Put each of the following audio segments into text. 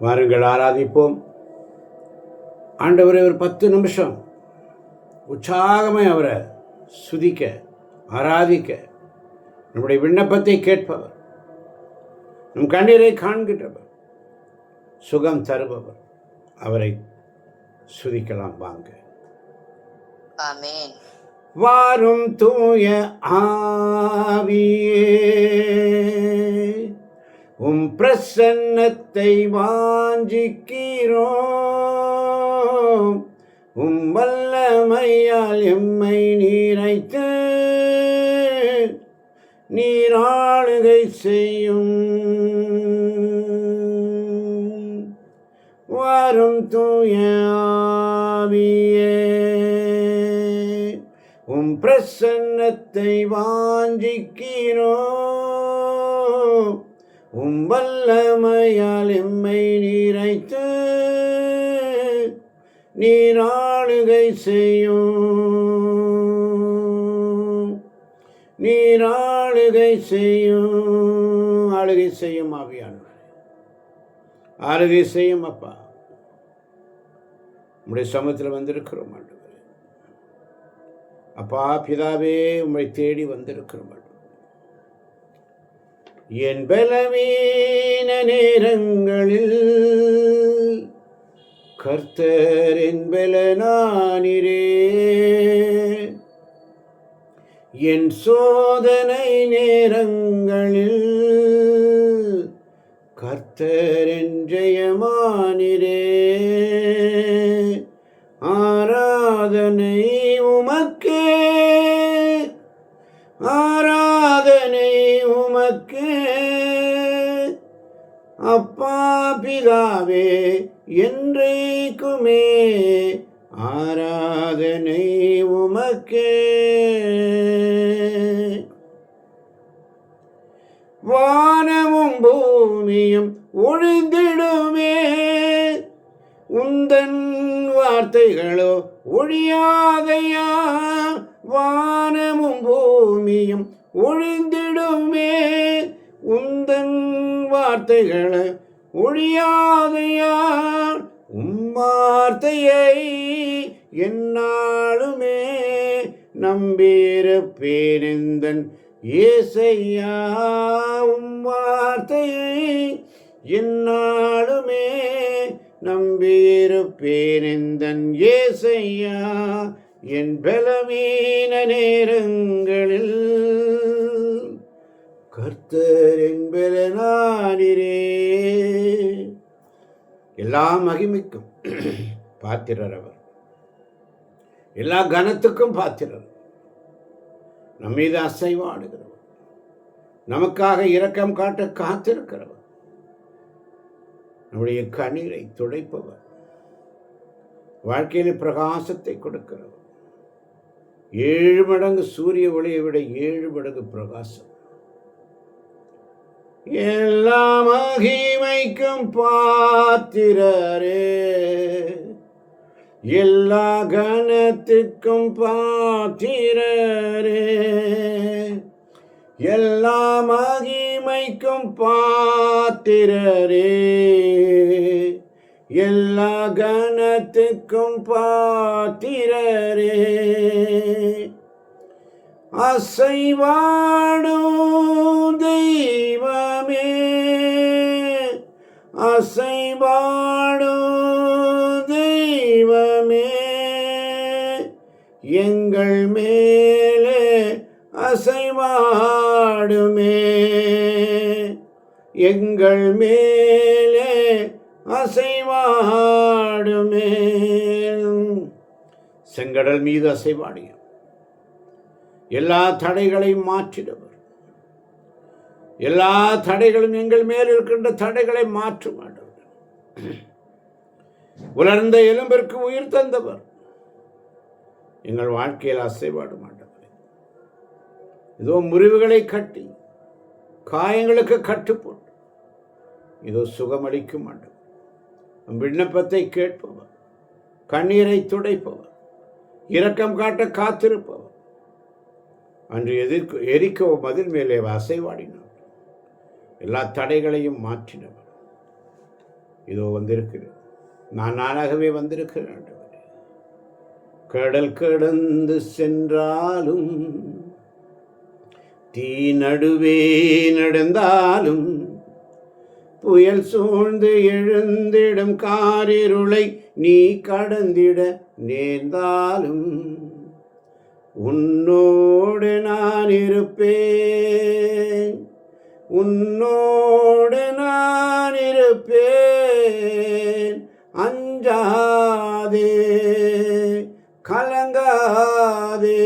வாருங்கள் ஆராதிப்போம். ஆண்டவரை ஒரு 10 நிமிஷம் உற்சாகமாய் அவரை சுதிக்க, ஆராதிக்க, நம்முடைய விண்ணப்பத்தை கேட்பவர், நம் கண்ணீரை காண்கின்றவர், சுகம் தருபவர், அவரை சுதிக்கலாம். வாங்க. ஆமென். வாரும் தூய ஆவியே, உம் பிரசன்னத்தை வாஞ்சிக்கிறோம். உம் வல்லமையால் எம்மை நீரைத்து நீராளுகை செய்யும். வாரும் தூய ஆவியே, உம் பிரசன்னத்தை வாஞ்சிக்கிறோம். உம் வல்லமையால் எம்மை நீரைத்து நீராளுகை செய்யும். நீராளுகை செய்யும். ஆளுகை செய்யும் ஆவியானவர், ஆளுகை செய்யும். அப்பா, உம்முடைய சமூகத்தில் வந்திருக்கிறோம் ஆண்டவரே. அப்பா பிதாவே, உம்மை தேடி வந்திருக்கிறோம். என் பலவீன நேரங்களில் கர்த்தர் என் பலனானீரே. என் சோதனை நேரங்களில் கர்த்தர் என் ஜெயமானீரே. ஆராதனை உமக்கே, ஆராதனை உமக்கே. அப்பா பிதாவே, என்றைக்குமே ஆராதனை உமக்கே. வானமும் பூமியும் ஒழிந்திடுமே, உந்தன் வார்த்தைகளோ ஒழியாதையா. வானமும் பூமியும் ஒழிந்திடுமே, உந்தன் வார்த்தைகளோ ஒழியாதையா. வார்த்தையை என்னாலுமே நம்பியிருப்பேன் எந்தன் ஏசையா. வார்த்தையை என்னாலுமே நம்பியிருப்பேன் எந்தன் ஏசையா. என் பலவீன நேரங்களில் கர்த்தர் என் பலனானீரே. எல்லா மகிமைக்கும் பாத்திரர் அவர், எல்லா கனத்துக்கும் பாத்திரர். நம் மீது அசைவாடுகிறவர், நமக்காக இரக்கம் காட்ட காத்திருக்கிறவர், நம்முடைய கண்ணீரை துடைப்பவர், வாழ்க்கையில் பிரகாசத்தை கொடுக்கிறவர். 7 மடங்கு சூரிய ஒளியை விட 7 மடங்கு பிரகாசம். எல்லா மகிமைக்கும் பாத்திரரே, எல்லா கனத்துக்கும் பாத்திரரே. எல்லா மகிமைக்கும் பாத்திரரே, எல்லா கனத்துக்கும் பாத்திரரே. அசைவாடும் தெய்வமே, அசைவாடும் தெய்வமே, எங்கள் மேலே அசைவாடுமே, எங்கள் மேலே அசைவாடுமே. செங்கடல் மீது அசைவாடியும் எல்லா தடைகளையும் மாற்றிடவர். எல்லா தடைகளும் எங்கள் மேல் இருக்கின்ற தடைகளை மாற்றும் ஆண்டவர். உலர்ந்த எலும்பிற்கு உயிர் தந்தவர், எங்கள் வாழ்க்கையில் அசைவாடும் ஆண்டவர். இதோ முறிவுகளை கட்டி காயங்களுக்கு கட்டுப்போட்டு இதோ சுகமளிக்கும் ஆண்டவர். நம் விண்ணப்பத்தை கேட்பவர், கண்ணீரை துடைப்பவர், இரக்கம் காட்ட காத்திருப்பவர். அன்று எரிக்கோ மதில் மேலே அசைவாடினார், எல்லா தடைகளையும் மாற்றினவர். இதோ வந்திருக்கிறேன், நானாகவே வந்திருக்கிறேன் ஆண்டவரே. கடல் கடந்து சென்றாலும், தீ நடுவே நடந்தாலும், புயல் சூழ்ந்து எழுந்திடும் காரிருளை நீ கடந்திட நேர்ந்தாலும், உன்னோடு நான் இருப்பேன், உன்னோடு நான் இருப்பேன். அஞ்சாதே, கலங்காதே.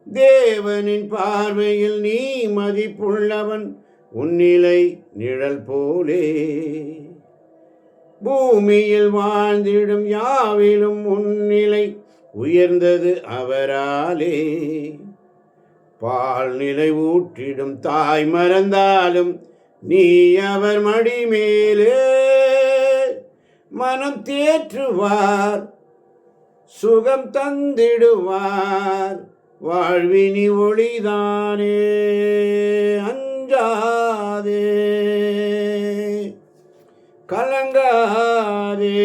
தேவனின் பார்வையில் நீ மதிப்புள்ளவன், உன்னிலை நிழல் போலே. பூமியில் வாழ்ந்திடும் யாவிலும் உன்னிலை உயர்ந்தது அவராலே. பால் நிலை ஊற்றிடும் தாய் மறந்தாலும் நீ அவர் மடி மேலே. மனம் தேற்றுவார், சுகம் தந்திடுவார், வாழ்வினி ஒளிதானே. அஞ்சாதே, கலங்காதே.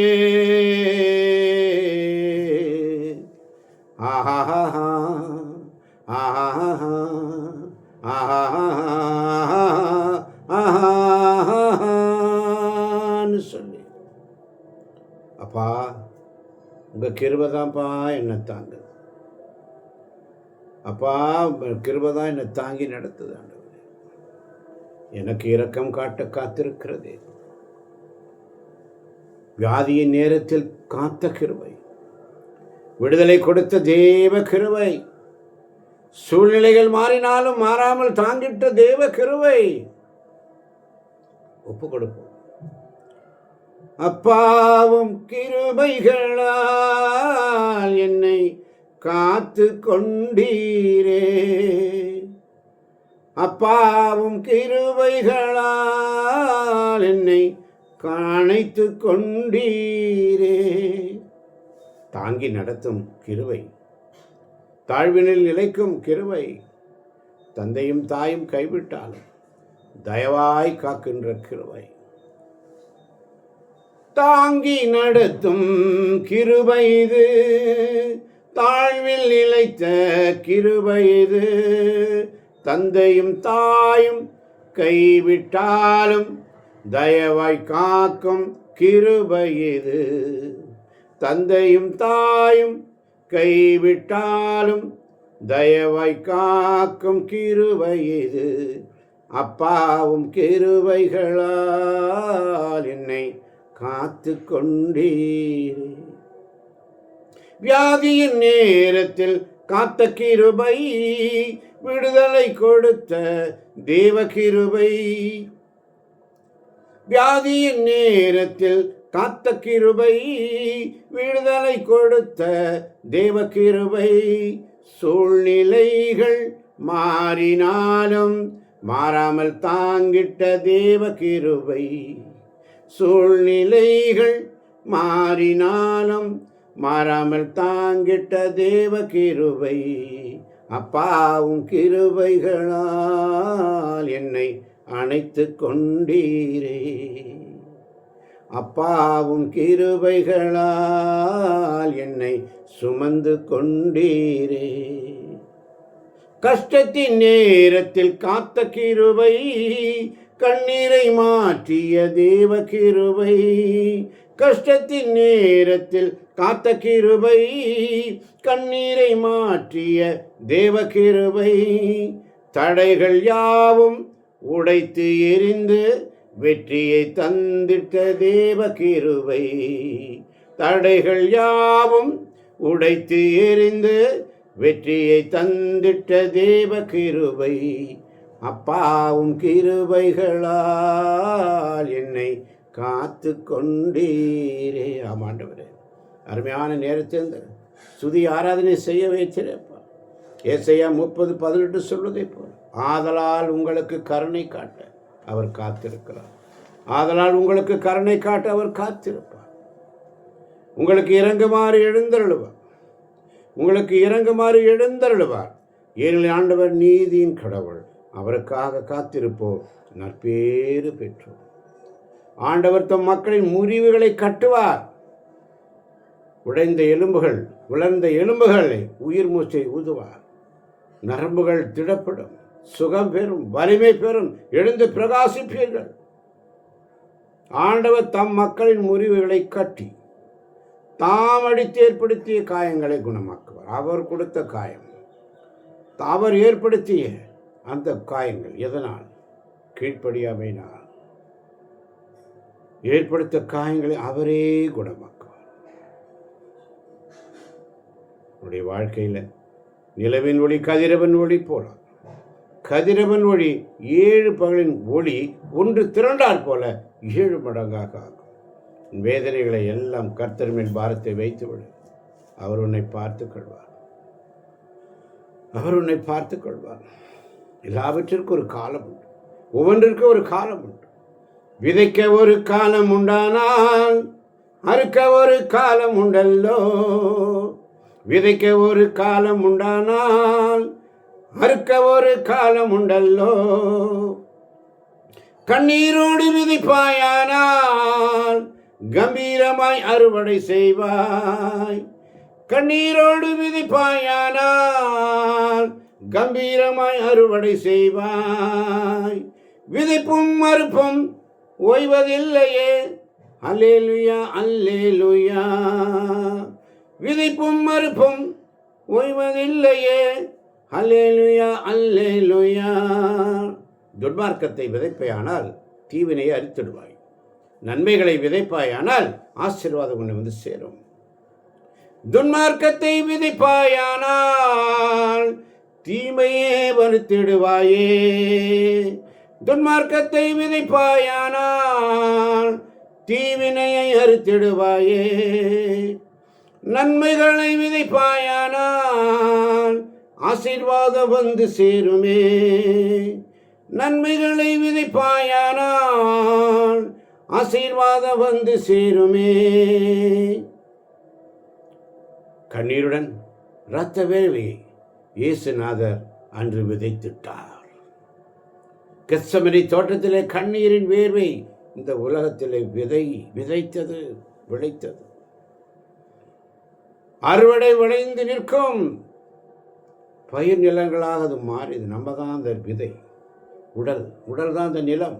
ஆஹா ஆஹா ஆஹான்னு சொல்லி, அப்பா உங்க கிருபைதான்ப்பா என்னை தாங்குது. அப்பா கிருபைதான் என்னை தாங்கி நடத்துது ஆண்டவரே. எனக்கு இரக்கம் காட்ட காத்திருக்கிறது. வியாதியின் நேரத்தில் காத்த கிருபை, விடுதலை கொடுத்த தேவ கிருபை, சூழ்நிலைகள் மாறினாலும் மாறாமல் தாங்கிட்ட தேவ கிருபை. ஒப்பு கொடுப்போம். அப்பாவும் கிருபைகளால் என்னை காத்து கொண்டீரே, அப்பாவும் கிருபைகளால் என்னை காணைத்து கொண்டீரே. தாங்கி நடத்தும் கிருபை, தாழ்வினில் நிலைக்கும் கிருபை, தந்தையும் தாயும் கைவிட்டாலும் தயவாய் காக்கின்ற கிருபை, தாங்கி நடத்தும் கிருபை இது, தாழ்வில் நிலைத்த கிருபை இது. தந்தையும் தாயும் கைவிட்டாலும் தயவாய் காக்கும் கிருபை இது. தந்தையும் தாயும் கைவிட்டாலும் தயவாய் காக்கும் கிருபை இது. அப்பாவும் கிருபைகளால் என்னை காத்து கொண்டீரே. வியாதியின் நேரத்தில் காத்த கிருபை, விடுதலை கொடுத்த தேவ கிருபை. வியாதியின் நேரத்தில் காத்த கிருபை, விடுதலை கொடுத்த தேவ கிருபை. சூழ்நிலைகள் மாறினாலும் மாறாமல் தாங்கிட்ட தேவ கிருபை. சூழ்நிலைகள் மாறினாலும் மாறாமல் தாங்கிட்ட தேவ கிருபை. அப்பாவும் கிருபைகளால் என்னை அணைத்து கொண்டீரே. அப்பாவும் கிருபைகளால் என்னை சுமந்து கொண்டீரே. கஷ்டத்தின் நேரத்தில் காத்த கிருபை, கண்ணீரை மாற்றிய தேவ கிருபை. கஷ்டத்தின் நேரத்தில் காத்த கிருபை, கண்ணீரை மாற்றிய தேவ கிருபை. தடைகள் யாவும் உடைத்து எறிந்து வெற்றியை தந்திட்ட தேவ கிருபை. தடைகள் யாவும் உடைத்து எறிந்து வெற்றியை தந்திட்ட தேவ கிருபை. அப்பாவும் கிருபைகளால் என்னை காத்து கொண்டீரே. ஆமாண்டவரே, அருமையான நேரத்தில் சுதி ஆராதனை செய்ய வைத்திருப்பா. ஏசாயா 30:18 சொல்வதை போல, ஆதலால் உங்களுக்கு கருணை காட்ட அவர் காத்திருக்கிறார். ஆதலால் உங்களுக்கு கருணை காட்ட அவர் காத்திருப்பார். உங்களுக்கு இறங்குமாறு எழுந்தருளுவார். உங்களுக்கு இறங்குமாறு எழுந்தருளுவார். ஏனெனில் ஆண்டவர் நீதியின் கடவுள், அவருக்காக காத்திருப்போம், நற்பேறு பெற்றோம். ஆண்டவர் தம் மக்களின் முறிவுகளை கட்டுவார். உடைந்த எலும்புகள், உலர்ந்த எலும்புகளை உயிர் மூச்சை ஊதுவார். நரம்புகள் திடப்படும், சுகம் பெறும், வலிமை பெறும், எழுந்து பிரகாசிப்பீர்கள். ஆண்டவர் தம் மக்களின் முறிவுகளை கட்டி தாம் அடித்து ஏற்படுத்திய காயங்களை குணமாக்குவார். அவர் கொடுத்த காயம், அவர் ஏற்படுத்திய அந்த காயங்கள் எதனால்? கீழ்ப்படியாமையினால் ஏற்படுத்த காயங்களை அவரே குணமாக்குவார். நம்முடைய வாழ்க்கையில் நிலவின் ஒளி கதிரவன் ஒளி போலாம். கதிரவன் ஒளி 7 பகலின் ஒளி ஒன்று திரண்டால் போல 7 மடங்காக ஆகும். வேதனைகளை எல்லாம் கர்த்தர் மேல் பாரத்தை வைத்துவிடு. அவர் உன்னை பார்த்துக் கொள்வார். அவர் உன்னை பார்த்துக் கொள்வார். எல்லாவற்றிற்கும் ஒரு காலம் உண்டு. ஒவ்வொன்றிற்கும் ஒரு காலம் உண்டு. விதைக்க ஒரு காலம் உண்டானால் அறுக்க ஒரு காலம் உண்டல்லோ. விதைக்க ஒரு காலம் உண்டானால் அறுக்க ஒரு காலம் உண்டல்லோ. கண்ணீரோடு விதைப்பாயானால் கம்பீரமாய் அறுவடை செய்வாய். கண்ணீரோடு விதைப்பாயானால் கம்பீரமாய் அறுவடை செய்வாய். விதைப்பும் மறுப்பும் ஓய்வதில்லையே. அல்லேலூயா அல்லேலூயா. விதைப்பும் மறுப்பும் ஓய்வதில்லையே. அல்லேலூயா அல்லேலூயா. துன்மார்க்கத்தை விதைப்பாயானால் தீவினை அரித்திடுவாய். நன்மைகளை விதைப்பாயானால் ஆசீர்வாதம் உன்னை வந்து சேரும். துன்மார்க்கத்தை விதைப்பாயானால் தீமையே வருத்திடுவாயே. துன்மார்க்கத்தை விதைப்பாயானால் தீவினையை அறுத்திடுவாயே. நன்மைகளை விதைப்பாயானால் ஆசீர்வாதம் வந்து சேருமே. நன்மைகளை விதைப்பாயானால் ஆசீர்வாதம் வந்து சேருமே. கண்ணீருடன் இரத்த வேர்வையை இயேசுநாதர் அன்று விதைத்திட்டார். கெத்சமனி தோட்டத்திலே கண்ணீரின் வேர்வை இந்த உலகத்திலே விதைத்தது, விளைத்தது. அறுவடை விளைந்து நிற்கும் பயிர் நிலங்களாக அது மாறியது. நம்ம தான் அந்த விதை. உடல் தான் அந்த நிலம்.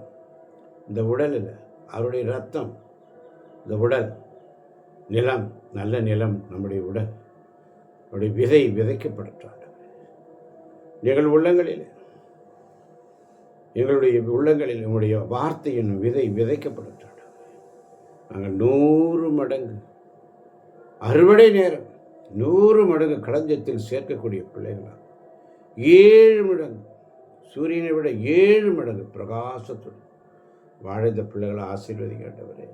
இந்த உடலில் அவருடைய ரத்தம், இந்த உடல் நிலம், நல்ல நிலம் நம்முடைய உடல். அவருடைய விதை விதைக்கப்பட்டார். எங்களுடைய உள்ளங்களில் நம்முடைய வார்த்தையின் விதை விதைக்கப்பட்டார். நாங்கள் 100 மடங்கு அறுவடை நேரம் 100 மடங்கு களஞ்சத்தில் சேர்க்கக்கூடிய பிள்ளைகளாக 7 மடங்கு சூரியனை விட 7 மடங்கு பிரகாசத்துடன் வாழ்ந்த பிள்ளைகளை ஆசீர்வதிக்கின்றவரே.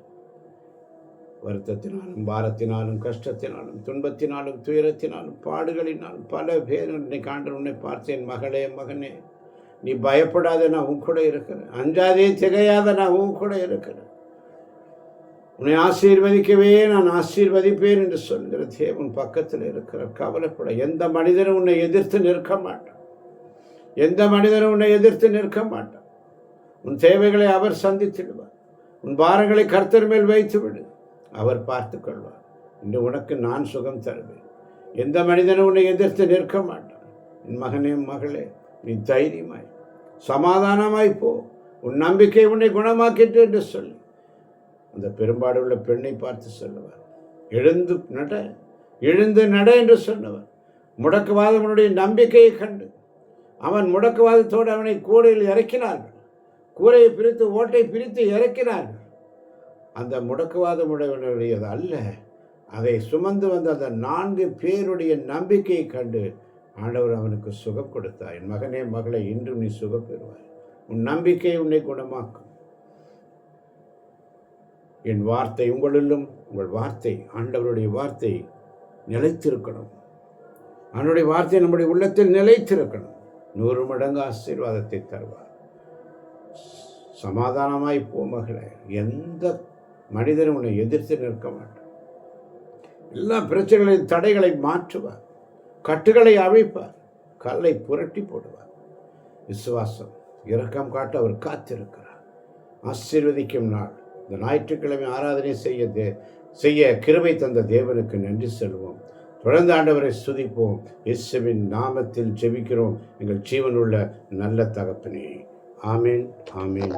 வருத்தத்தினாலும் பாரத்தினாலும் கஷ்டத்தினாலும் துன்பத்தினாலும் துயரத்தினாலும் பாடுகளினாலும் பல பேர் இன்னைக்கு ஆண்டவர் உன்னை பார்த்தேன். மகளே மகனே, நீ பயப்படாத, நான் உன் கூட இருக்கிறேன். அஞ்சாதே திகையாத, நான் உன் கூட இருக்கிறேன். உன்னை ஆசீர்வதிக்கவே நான் ஆசீர்வதிப்பேன் என்று சொல்கிற தேவன் பக்கத்தில் இருக்கிறார். கவலைப்பட. எந்த மனிதனும் உன்னை எதிர்த்து நிற்க மாட்டான். எந்த மனிதனும் உன்னை எதிர்த்து நிற்க மாட்டான். உன் தேவைகளை அவர் சந்தித்திடுவார். உன் பாரங்களை கர்த்தர் மேல் வைத்து விடு, அவர் பார்த்து கொள்வார். இன்று உனக்கு நான் சுகம் தருவேன். எந்த மனிதனும் உன்னை எதிர்த்து நிற்க மாட்டான். என் மகனே மகளே, நீ தைரியமாய் சமாதானமாய் போ. உன் நம்பிக்கை உன்னை குணமாக்கிட்டு என்று சொல்லி அந்த பெரும்பாடுள்ள பெண்ணை பார்த்து சொல்லுவார், எழுந்து நட என்று சொன்னவர். முடக்குவாதவனுடைய நம்பிக்கையை கண்டு அவன் முடக்குவாதத்தோடு அவனை கூடையில் இறக்கினார்கள். கூரையை பிரித்து ஓட்டை பிரித்து இறக்கினார்கள். அந்த முடக்குவாதமுடையவனுடையது அல்ல, அதை சுமந்து வந்த அந்த 4 பேருடைய நம்பிக்கையை கண்டு ஆண்டவர் அவனுக்கு சுகம் கொடுத்தார். என் மகனே மகளை, இன்றும் நீ சுகம் பெறுவாய். உன் நம்பிக்கை உன்னை குணமாக்கும். என் வார்த்தை உங்களிலும், உங்கள் வார்த்தை, ஆண்டவருடைய வார்த்தை நிலைத்திருக்கணும். அவனுடைய வார்த்தை நம்முடைய உள்ளத்தில் நிலைத்திருக்கணும். 100 மடங்கு ஆசீர்வாதத்தை தருவார். சமாதானமாய் போ மகளே. எந்த மனிதனும் உன்னை எதிர்த்து நிற்க மாட்டான். எல்லா பிரச்சனைகளின் தடைகளை மாற்றுவார். கட்டுகளை அழிப்பார். கல்லை புரட்டி போடுவார். விசுவாசம், இரக்கம் காட்ட அவர் காத்திருக்கிறார். ஆசீர்வதிக்கும் நாள். இந்த ஞாயிற்றுக்கிழமை ஆராதனை செய்ய கிருபை தந்த தேவனுக்கு நன்றி சொல்வோம். தொடர்ந்து ஆண்டவரை ஸ்துதிப்போம். இயேசுவின் நாமத்தில் ஜெபிக்கிறோம் எங்கள் ஜீவனுள்ள நல்ல தகப்பனே. ஆமேன், ஆமேன்.